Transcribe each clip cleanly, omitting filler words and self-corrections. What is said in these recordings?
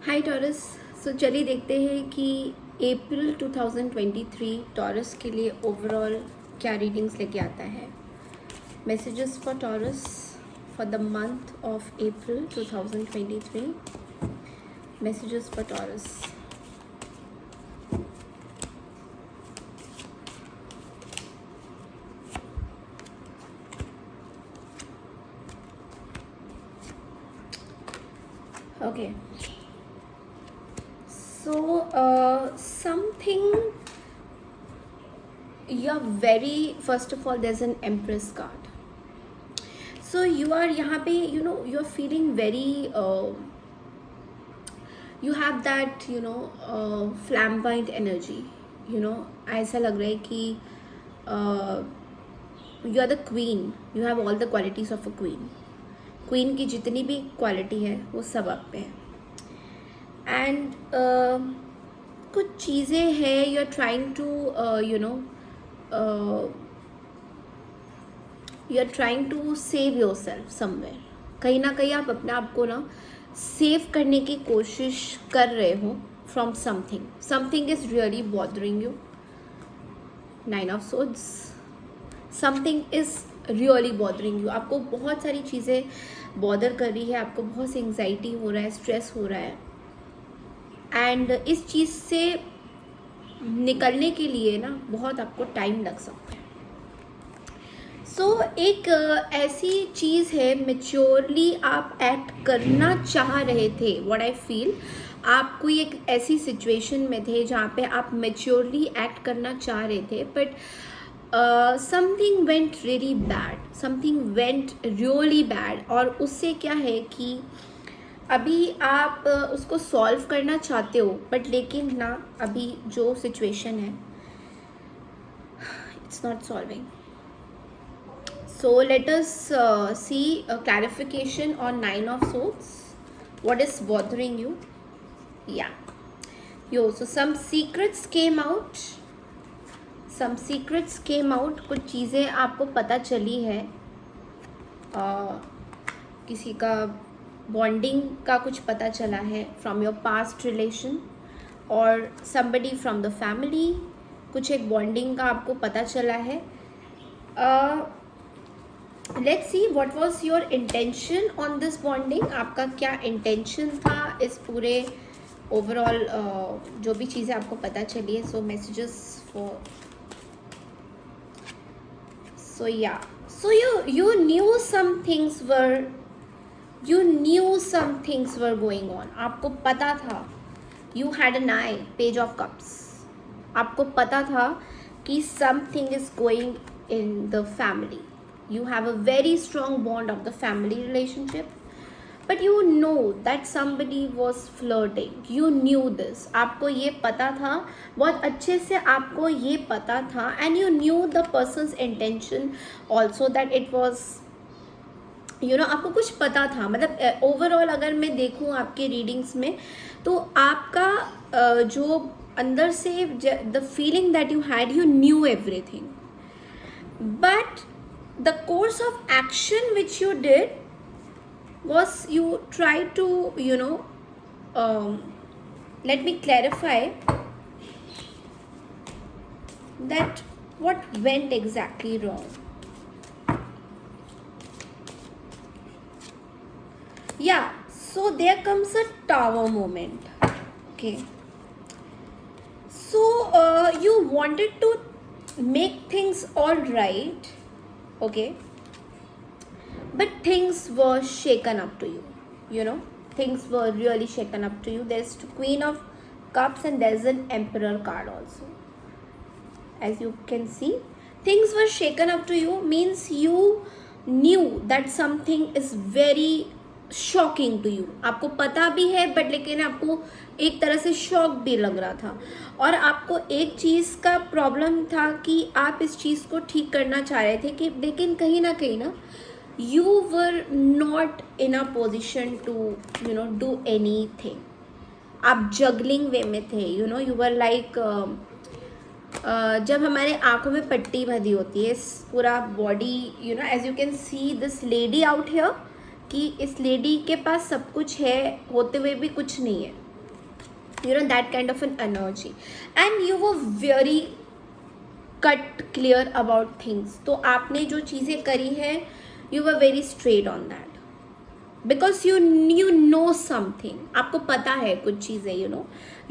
हाय taurus. सो चलिए देखते हैं कि अप्रैल 2023 टॉरस के लिए ओवरऑल क्या रीडिंग्स लेके आता है। Messages for taurus for the month of April 2023। Messages for taurus. Okay, so something you're very, first of all there's an empress card. So you are यहाँ पे you're feeling very you have that flamboyant energy. ऐसा लग रहा है कि you are the queen, you have all the qualities of a queen की जितनी भी क्वालिटी है वो सब आप पे है। एंड कुछ चीज़ें हैं you are trying to you are trying to save yourself somewhere. कहीं ना कहीं आप अपने आप को ना सेव करने की कोशिश कर रहे हो from something is really bothering you. 9 of swords, something is really bothering you. आपको बहुत सारी चीज़ें बॉदर कर रही है, आपको बहुत सी एंग्जाइटी हो रहा है, स्ट्रेस हो रहा है, एंड इस चीज़ से निकलने के लिए ना बहुत आपको टाइम लग सकता है। सो एक ऐसी चीज़ है, मेच्योरली आप एक्ट करना चाह रहे थे। व्हाट आई फील, आप कोई एक ऐसी सिचुएशन में थे जहाँ पे आप मेच्योरली एक्ट करना चाह रहे थे, but something went really bad, something went really bad. और उससे क्या है कि अभी आप उसको सॉल्व करना चाहते हो, बट लेकिन ना अभी जो सिचुएशन है it's not solving. So let us see clarification on 9 of swords. What is bothering you? Yeah. So some secrets came out. कुछ चीज़ें आपको पता चली है, किसी का बॉन्डिंग का कुछ पता चला है फ्रॉम योर पास्ट रिलेशन और समबडी फ्रॉम द फैमिली। कुछ एक बॉन्डिंग का आपको पता चला है। Let's see what was your intention on this bonding. आपका क्या इंटेंशन था इस पूरे ओवरऑल जो भी चीज़ें आपको पता चली है। सो मैसेजेस फॉर, सो या, सो you knew some things were going on. आपको पता था, you had an eye, page of cups. आपको पता था कि something is going in the family. You have a very strong bond of the family relationship, but you know that somebody was flirting. You knew this. आपको ये पता था, बहुत अच्छे से आपको ये पता था, and you knew the person's intention also, that it was आपको कुछ पता था। मतलब ओवरऑल अगर मैं देखूँ आपके रीडिंग्स में, तो आपका जो अंदर से the feeling that you had, you new everything, but the course of action which you did was you try to let me clarify that what went exactly wrong. Yeah, so there comes a tower moment. Okay, so you wanted to make things all right, okay, but things were shaken up to you. Things were really shaken up to you. There's Queen of Cups and there's an Emperor card also. As you can see, things were shaken up to you means you knew that something is very shocking to you. आपको पता भी है, but लेकिन आपको एक तरह से shock भी लग रहा था, और आपको एक चीज़ का प्रॉब्लम था कि आप इस चीज़ को ठीक करना चाह रहे थे, कि लेकिन कहीं ना you were not in a position to do anything. आप जगलिंग वे में थे, you were like जब हमारे आंखों में पट्टी बंधी होती है, पूरा body, as you can see this lady out here, कि इस लेडी के पास सब कुछ है होते हुए भी कुछ नहीं है। you know, that kind of an energy, and you were very cut clear about things. तो आपने जो चीज़ें करी है, you were very straight on that, because you know something. आपको पता है कुछ चीज़ें,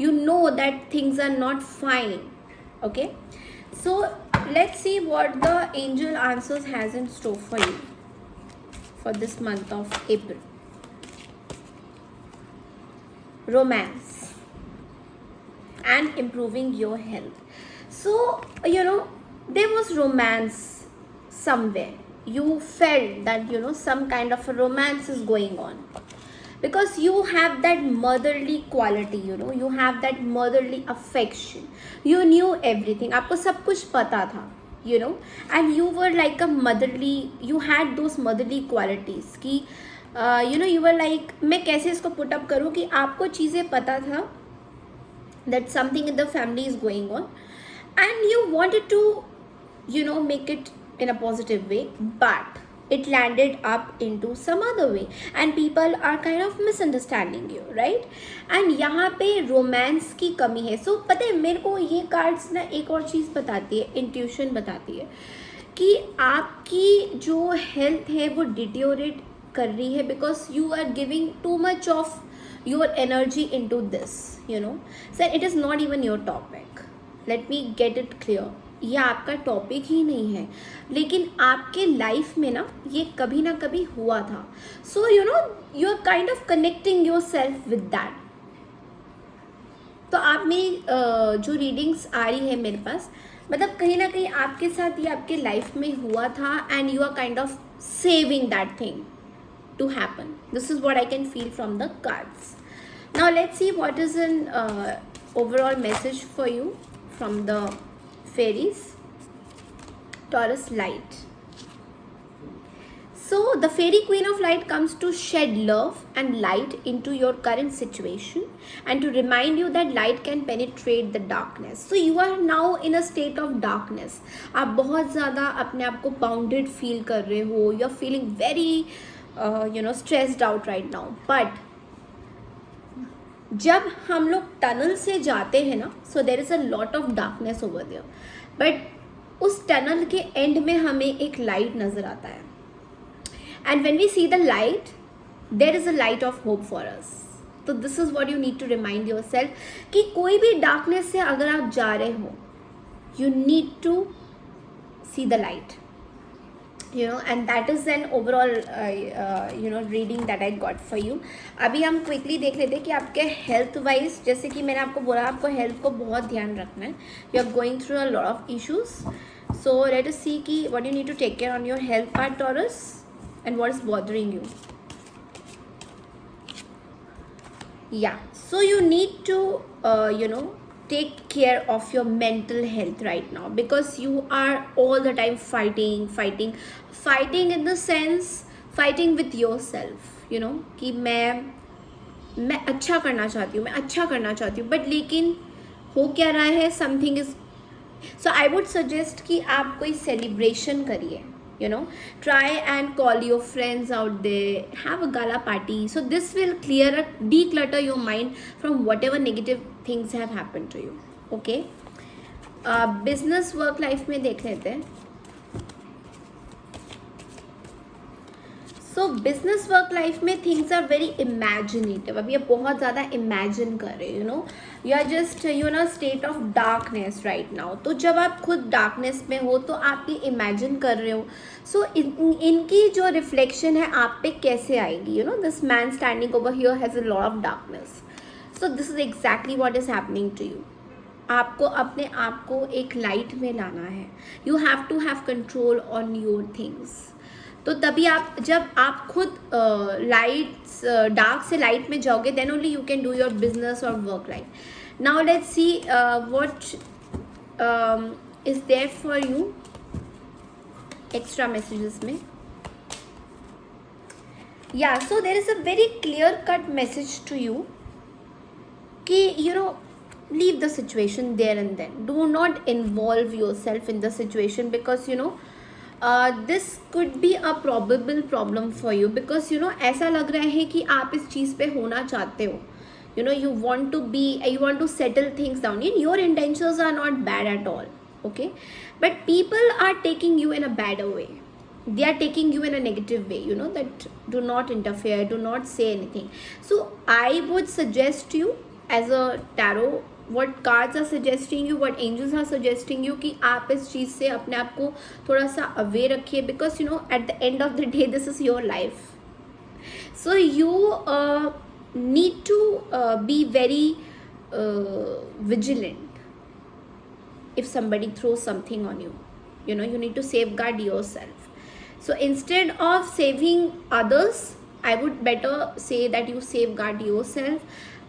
you know that things are not fine. Okay, so let's see what the angel answers has in store for you for this month of April. Romance and improving your health. So there was romance somewhere. You felt that some kind of a romance is going on, because you have that motherly quality, you have that motherly affection. You knew everything, आपको सब कुछ पता था, and you were like a motherly, you had those motherly qualities कि you were like, मैं कैसे इसको put up करूँ कि आपको चीज़ें पता था that something in the family is going on, and you wanted to make it in a positive way, but it landed up into some other way, and people are kind of misunderstanding you, right? and यहाँ पे romance की कमी है. so पता है मेरे को ये cards ना एक और चीज़ बताती है, intuition बताती है कि आपकी जो health है वो deteriorate कर रही है, because you are giving too much of your energy into this, so it is not even your topic. let me get it clear, ये आपका टॉपिक ही नहीं है, लेकिन आपके लाइफ में ना ये कभी ना कभी हुआ था. So you are kind of connecting yourself with that. तो आप में जो रीडिंग्स आ रही है मेरे पास, मतलब कहीं ना कहीं आपके साथ ये आपके लाइफ में हुआ था, and you are kind of saving that thing to happen. This is what I can feel from the cards. Now let's see what is an overall message for you from the fairies. Taurus light. So the fairy queen of light comes to shed love and light into your current situation, and to remind you that light can penetrate the darkness. So you are now in a state of darkness. आप बहुत ज़्यादा अपने आप को bounded feel कर रहे हो. You are feeling very stressed out right now. But जब हम लोग टनल से जाते हैं ना, so there is a lot of darkness over there, but उस टनल के एंड में हमें एक लाइट नज़र आता है, and when we see the light, there is a light of hope for us. तो this is what you need to remind yourself कि कोई भी darkness से अगर आप जा रहे हो, you need to see the light. And that is an overall reading that I got for you. अभी हम क्विकली देख लेते हैं कि आपके हेल्थ वाइज, जैसे कि मैंने आपको बोला, आपको हेल्थ को बहुत ध्यान रखना है. You are going through a lot of issues, so let us see कि what you need to take care on your health part, Taurus, and what is bothering you. Yeah so you need to take care of your mental health right now, because you are all the time fighting in the sense fighting with yourself, कि मैं अच्छा करना चाहती हूँ, but लेकिन हो क्या रहा है, something is. So I would suggest कि आप कोई सेलिब्रेशन करिए, try and call your friends out there, have a gala party, so this will declutter your mind from whatever negative things have happened to you. okay, business work life में देख लेते हैं. So business work life में things are very imaginative. अभी आप बहुत ज़्यादा imagine कर रहे हो, you are just state of darkness right now. तो जब आप खुद डार्कनेस में हो तो आप ये इमेजिन कर रहे हो. सो इनकी जो रिफ्लेक्शन है आप पे कैसे आएगी, this man standing over here has a lot of darkness. So this is exactly what is happening to you. आपको अपने आप को एक लाइट में लाना है. You have to have control on your things. तो तभी जब आप खुद डार्क से लाइट में जाओगे, then only you can do your business और work life. Now let's see what is there for you extra messages में. Yeah so there is a very clear cut message to you कि leave the situation there and then. Do not involve yourself in the situation, because this could be a probable problem for you, because ऐसा लग रहा है कि आप इस चीज़ पे होना चाहते हो, you want to settle things down, and your intentions are not bad at all, okay, but people are taking you in a better way. They are taking you in a negative way, that do not interfere, do not say anything. So I would suggest you, as a tarot, what cards are suggesting you, what angels are suggesting you, कि आप इस चीज़ से अपने आप को थोड़ा सा away रखिए, because at the end of the day this is your life. So you need to be very vigilant. If somebody throws something on you, you need to safeguard yourself. So instead of saving others, I would better say that you safeguard yourself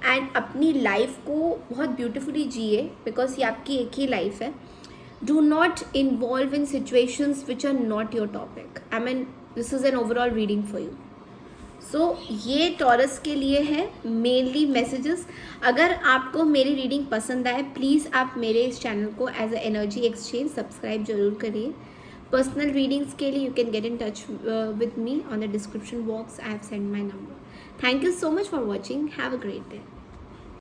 and अपनी life को बहुत beautifully जिए, because ये आपकी एक ही life है. Do not involve in situations which are not your topic. I mean, this is an overall reading for you. सो ये taurus के लिए है मेनली मैसेजेस. अगर आपको मेरी रीडिंग पसंद आए, प्लीज़ आप मेरे इस चैनल को as a energy exchange subscribe जरूर करिए. पर्सनल रीडिंग्स के लिए you can get in touch with me on the description box. I have send my number. Thank you so much for watching. Have a great day.